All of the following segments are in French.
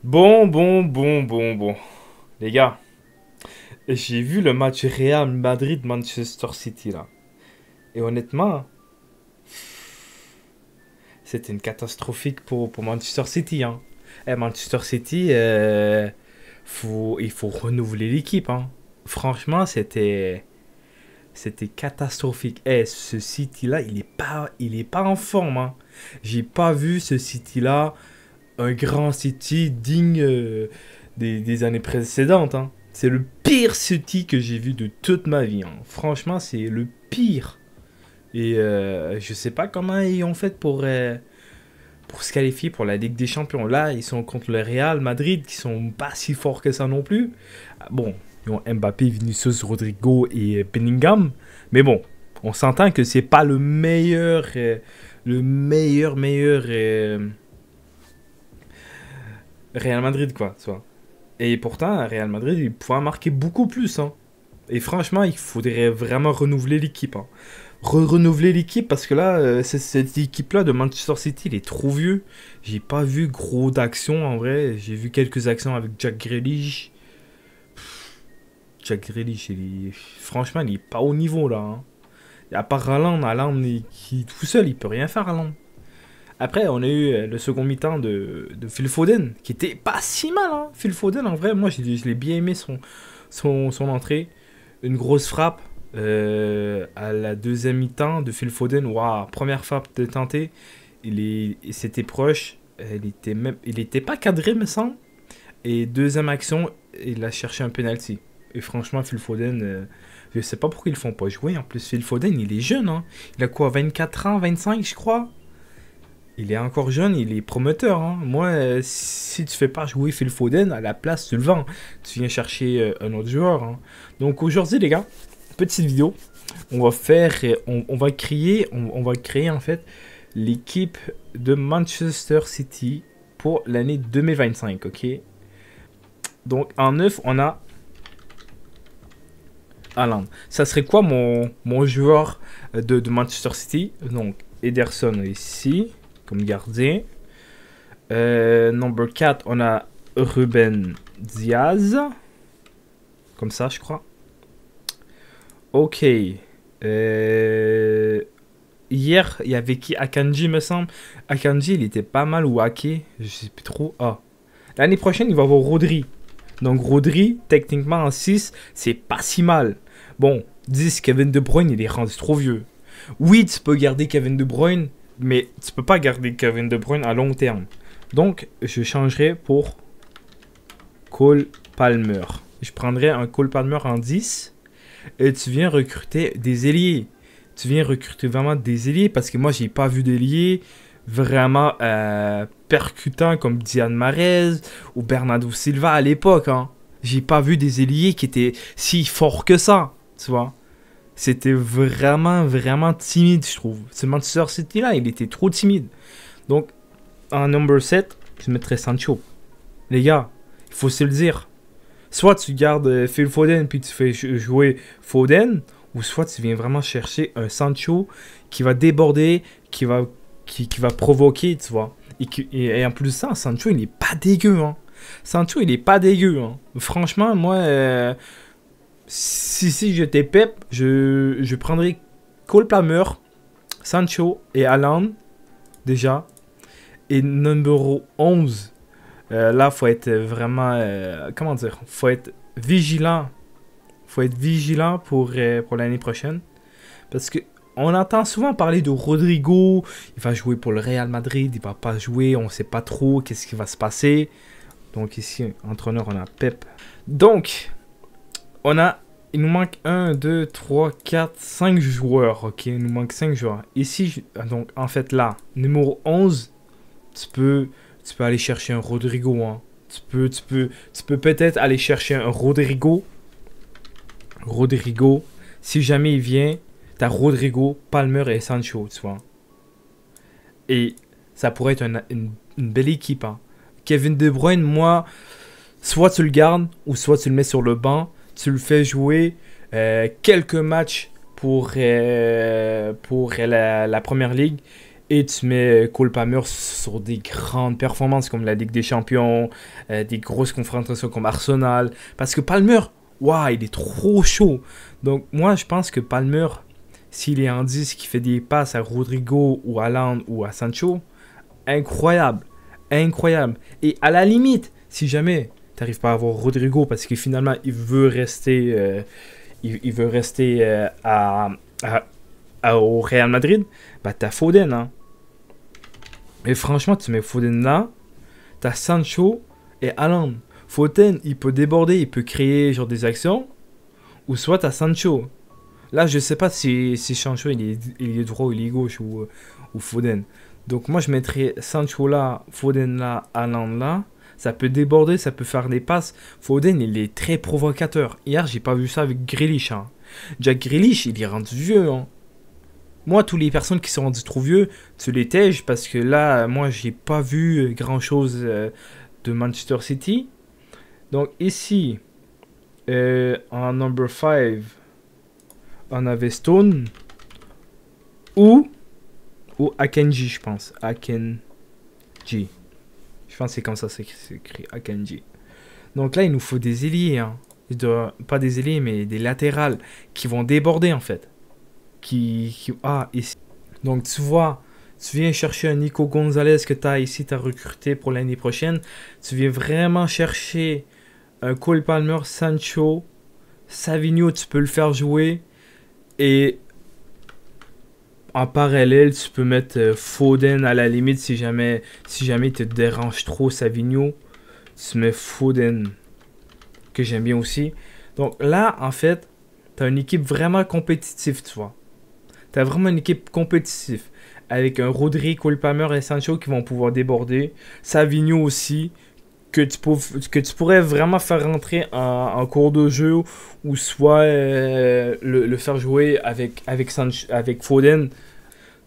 Bon. Les gars, j'ai vu le match Real Madrid-Manchester City là. Et honnêtement, c'était une catastrophique pour Manchester City. Hein. Manchester City, il faut renouveler l'équipe. Hein. Franchement, c'était catastrophique. Ce City là, il est pas en forme. Hein. J'ai pas vu ce City là, un grand City digne des années précédentes. Hein. C'est le pire City que j'ai vu de toute ma vie. Hein. Franchement, c'est le pire. Et je sais pas comment ils ont fait pour se qualifier pour la Ligue des Champions. Là, ils sont contre le Real Madrid, qui sont pas si forts que ça non plus. Bon, ils ont Mbappé, Vinicius, Rodrigo et Bellingham. Mais bon, on s'entend que c'est pas le meilleur Real Madrid, quoi, tu vois. Et pourtant, Real Madrid, il pouvait en marquer beaucoup plus, hein. Et franchement, il faudrait vraiment renouveler l'équipe, hein. Renouveler l'équipe parce que là, cette équipe-là de Manchester City, il est trop vieux. J'ai pas vu gros d'actions en vrai. J'ai vu quelques actions avec Jack Grealish. Jack Grealish, franchement, il est pas au niveau là. Hein. Et à part Haaland, qui tout seul, il peut rien faire, Haaland. Après, on a eu le second mi-temps de Phil Foden, qui était pas si mal. Hein. Phil Foden, en vrai, moi, je l'ai bien aimé son entrée. Une grosse frappe à la deuxième mi-temps de Phil Foden. Waouh, première frappe de tenter. C'était proche. Il était pas cadré, me semble. Et deuxième action, il a cherché un penalty. Et franchement, Phil Foden, je sais pas pourquoi ils le font pas jouer. En plus, Phil Foden, il est jeune. Hein. Il a quoi, 24 ans, 25, je crois. Il est encore jeune, il est prometteur. Hein. Moi, si tu fais pas jouer Phil Foden, à la place, tu le vends. Tu viens chercher un autre joueur. Hein. Donc aujourd'hui, les gars, petite vidéo. On va faire, on va créer en fait l'équipe de Manchester City pour l'année 2025, ok? Donc en neuf, on a Haaland. Ça serait quoi mon joueur de Manchester City? Donc Ederson ici, comme gardien. Number 4, on a Ruben Diaz. Comme ça, je crois. Ok. Hier, il y avait qui? Akanji, me semble. Akanji, il était pas mal ou Ake. Je sais plus trop. Ah. L'année prochaine, il va avoir Rodri. Donc Rodri, techniquement en 6, c'est pas si mal. Bon, 10, Kevin De Bruyne, il est rendu trop vieux. Oui, tu peux garder Kevin De Bruyne, mais tu peux pas garder Kevin De Bruyne à long terme. Donc, je changerai pour Cole Palmer. Je prendrai un Cole Palmer en 10. Et tu viens recruter des ailiers. Tu viens recruter vraiment des ailiers parce que moi, j'ai pas vu d'ailiers vraiment percutants comme Diane Marez ou Bernardo Silva à l'époque. Hein. J'ai pas vu des ailiers qui étaient si forts que ça. Tu vois. C'était vraiment timide, je trouve. Ce Manchester City là, il était trop timide. Donc, en number 7, je mettrais Sancho. Les gars, il faut se le dire. Soit tu gardes Phil Foden puis tu fais jouer Foden, ou soit tu viens vraiment chercher un Sancho qui va déborder, qui va provoquer, tu vois. Et en plus de ça, Sancho, il est pas dégueu. Hein. Sancho, il est pas dégueu. Hein. Franchement, moi, si j'étais Pep, je prendrais Cole Palmer, Sancho et Haaland, déjà. Et numéro 11, là, faut être vraiment... comment dire? Faut être vigilant. Faut être vigilant pour l'année prochaine. Parce que on entend souvent parler de Rodrigo. Il va jouer pour le Real Madrid. Il va pas jouer. On sait pas trop qu'est-ce qui va se passer. Donc ici, entraîneur, on a Pep. Donc, il nous manque 1, 2, 3, 4, 5 joueurs. Ok, il nous manque 5 joueurs. Ici, donc en fait là, numéro 11, tu peux aller chercher un Rodrigo. Hein. Tu peux peut-être aller chercher un Rodrigo. Si jamais il vient, t'as Rodrigo, Palmer et Sancho, tu vois. Et ça pourrait être une belle équipe. Hein. Kevin De Bruyne, moi, soit tu le gardes ou soit tu le mets sur le banc. Tu le fais jouer quelques matchs pour la Première Ligue. Et tu mets Cole Palmer sur des grandes performances comme la Ligue des Champions, des grosses confrontations comme Arsenal. Parce que Palmer, waouh, il est trop chaud. Donc moi, je pense que Palmer, s'il est en 10, qui fait des passes à Rodrigo ou à Haaland ou à Sancho, incroyable. Incroyable. Et à la limite, si jamais tu n'arrives pas à avoir Rodrigo parce que finalement, il veut rester, il veut rester au Real Madrid, bah t'as Foden, hein. Et franchement, tu mets Foden là, t'as Sancho et Haaland. Foden, il peut déborder, il peut créer genre des actions, ou soit t'as Sancho. Là, je sais pas si Sancho il est droit ou il est gauche ou Foden. Donc moi, je mettrais Sancho là, Foden là, Haaland là. Ça peut déborder, ça peut faire des passes. Foden, il est très provocateur. Hier, j'ai pas vu ça avec Grealish, hein. Jack Grealish, il est rendu vieux, hein. Moi, toutes les personnes qui sont rendues trop vieux, tu les tèges parce que là, moi, j'ai pas vu grand-chose de Manchester City. Donc ici, en number 5, on avait Stone ou Akenji, je pense. Akenji. Je pense que c'est comme ça c'est écrit, Akenji. Donc là, il nous faut des ailiers, hein. Pas des ailiers, mais des latérales qui vont déborder en fait. Ici. Donc tu vois, tu viens chercher un Nico Gonzalez que tu as ici, tu as recruté pour l'année prochaine. Tu viens vraiment chercher un Cole Palmer, Sancho, Savinho, tu peux le faire jouer. Et en parallèle, tu peux mettre Foden à la limite si jamais il te dérange trop Savinho. Tu mets Foden, que j'aime bien aussi. Donc là, en fait, tu as une équipe vraiment compétitive, tu vois. Tu as vraiment une équipe compétitive. Avec un Rodri, Cole Palmer et Sancho qui vont pouvoir déborder. Savinho aussi, que tu pourrais vraiment faire rentrer en cours de jeu. Ou soit le faire jouer avec Foden.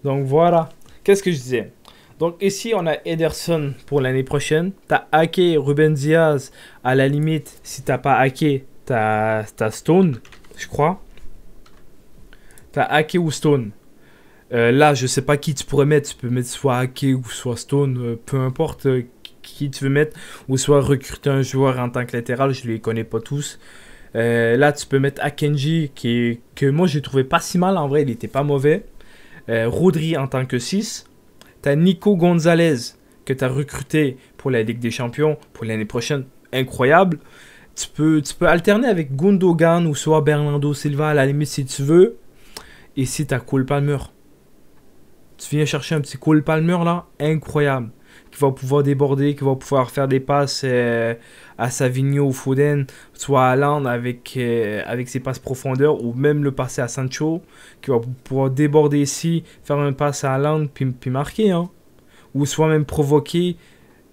Donc voilà. Qu'est-ce que je disais? Donc ici, on a Ederson pour l'année prochaine. Tu as Ake, Ruben Diaz. À la limite, si tu n'as pas Ake, tu as Stone, je crois. T'as Ake ou Stone. Là, je sais pas qui tu pourrais mettre. Tu peux mettre soit Ake ou soit Stone. Peu importe qui tu veux mettre. Ou soit recruter un joueur en tant que latéral. Je les connais pas tous. Là, tu peux mettre Akenji que moi, j'ai trouvé pas si mal. En vrai, il était pas mauvais. Rodri en tant que 6. T'as Nico Gonzalez que tu as recruté pour la Ligue des Champions pour l'année prochaine. Incroyable. Tu peux alterner avec Gundogan ou soit Bernardo Silva à la limite si tu veux. Et si t'as Cole Palmer, tu viens chercher un petit Cole Palmer là, incroyable, qui va pouvoir déborder, qui va pouvoir faire des passes à Savinho ou Foden, soit à Haaland avec ses passes profondeur, ou même le passer à Sancho, qui va pouvoir déborder ici, faire un passe à Haaland, puis marquer, hein. Ou soit même provoquer,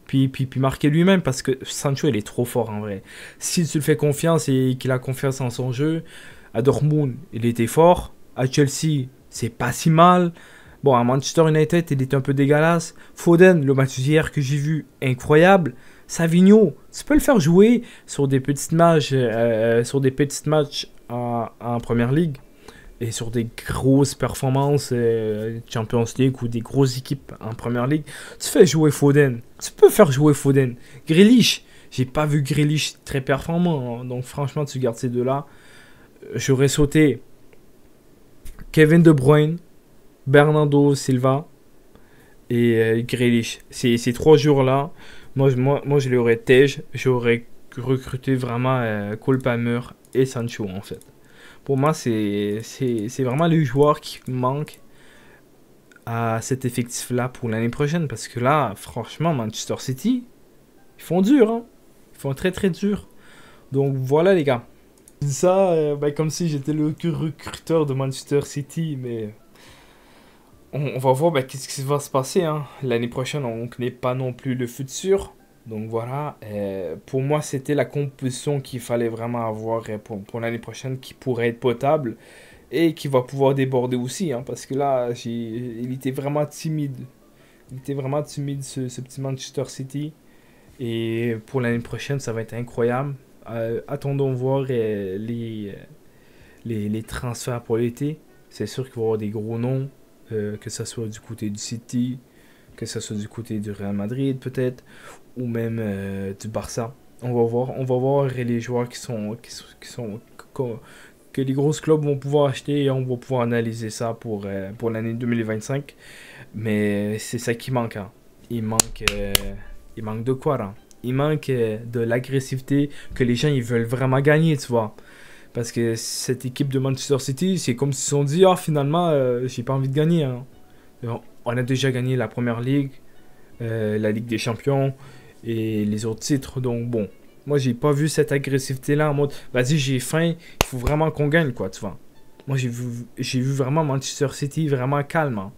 puis marquer lui-même, parce que Sancho il est trop fort en vrai. Si tu le fais confiance et qu'il a confiance en son jeu, à Dortmund il était fort. À Chelsea, c'est pas si mal. Bon, à Manchester United, il est un peu dégueulasse. Foden, le match d'hier que j'ai vu, incroyable. Savinho, tu peux le faire jouer sur des petits matchs, en Première Ligue et sur des grosses performances Champions League ou des grosses équipes en Première Ligue. Tu fais jouer Foden. Tu peux faire jouer Foden. Grealish, j'ai pas vu Grealish très performant. Hein. Donc franchement, tu gardes ces deux-là. J'aurais sauté Kevin De Bruyne, Bernardo Silva et Grealish. Ces 3 jours-là, moi je les aurais tège. J'aurais recruté vraiment Cole Palmer et Sancho en fait. Pour moi, c'est vraiment les joueurs qui manquent à cet effectif-là pour l'année prochaine. Parce que là, franchement, Manchester City, ils font dur. Hein. Ils font très très dur. Donc voilà les gars. Je dis ça comme si j'étais le recruteur de Manchester City, mais on va voir qu'est-ce qui va se passer. Hein. L'année prochaine, on ne connaît pas non plus le futur. Donc voilà, pour moi, c'était la composition qu'il fallait vraiment avoir pour l'année prochaine, qui pourrait être potable et qui va pouvoir déborder aussi. Hein, parce que là, il était vraiment timide. Il était vraiment timide, ce petit Manchester City. Et pour l'année prochaine, ça va être incroyable. Attendons voir les transferts pour l'été. C'est sûr qu'il va y avoir des gros noms. que ce soit du côté du City, que ce soit du côté du Real Madrid peut-être, ou même du Barça. On va voir les joueurs que, que les grosses clubs vont pouvoir acheter et on va pouvoir analyser ça pour l'année 2025. Mais c'est ça qui manque, hein. Il manque de quoi, là? Il manque de l'agressivité que les gens ils veulent vraiment gagner, tu vois. Parce que cette équipe de Manchester City, c'est comme s'ils se sont dit, ah, finalement, j'ai pas envie de gagner, hein. On a déjà gagné la première ligue, la Ligue des Champions et les autres titres. Donc bon, moi j'ai pas vu cette agressivité-là en mode, vas-y j'ai faim, il faut vraiment qu'on gagne quoi, tu vois. Moi j'ai vu vraiment Manchester City vraiment calme, hein.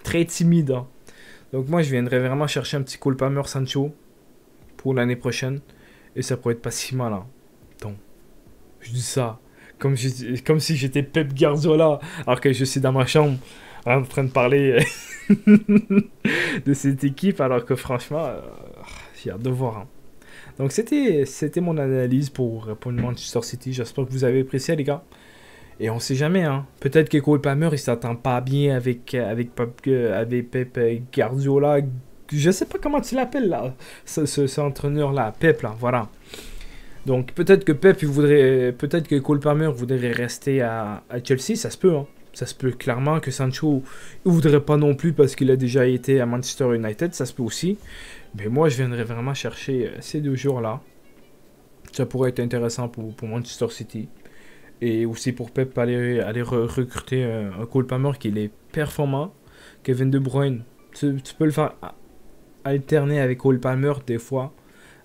Très timide, hein. Donc moi je viendrais vraiment chercher un petit Cole Palmer Sancho pour l'année prochaine et ça pourrait être pas si mal, hein. Donc je dis ça comme si j'étais Pep Guardiola alors que je suis dans ma chambre en train de parler de cette équipe alors que franchement j'ai hâte de voir, hein. Donc c'était mon analyse pour le Manchester City. J'espère que vous avez apprécié les gars. Et on sait jamais, hein. Peut-être que Cole Palmer il s'entend pas bien avec Pep Guardiola. Je sais pas comment tu l'appelles là, ce entraîneur là, Pep là, voilà. Donc peut-être que peut-être que Cole Palmer voudrait rester à Chelsea, ça se peut, hein. Ça se peut clairement que Sancho ne voudrait pas non plus parce qu'il a déjà été à Manchester United, ça se peut aussi. Mais moi, je viendrais vraiment chercher ces deux joueurs-là. Ça pourrait être intéressant pour Manchester City. Et aussi pour Pep aller recruter un Cole Palmer qui est performant. Kevin De Bruyne, tu peux le faire alterner avec Cole Palmer des fois.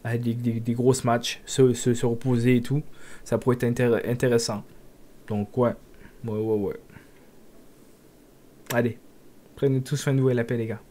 Avec des grosses matchs, se reposer et tout. Ça pourrait être intéressant. Donc ouais. Ouais. Allez, prenez tous fin de vous et la paix les gars.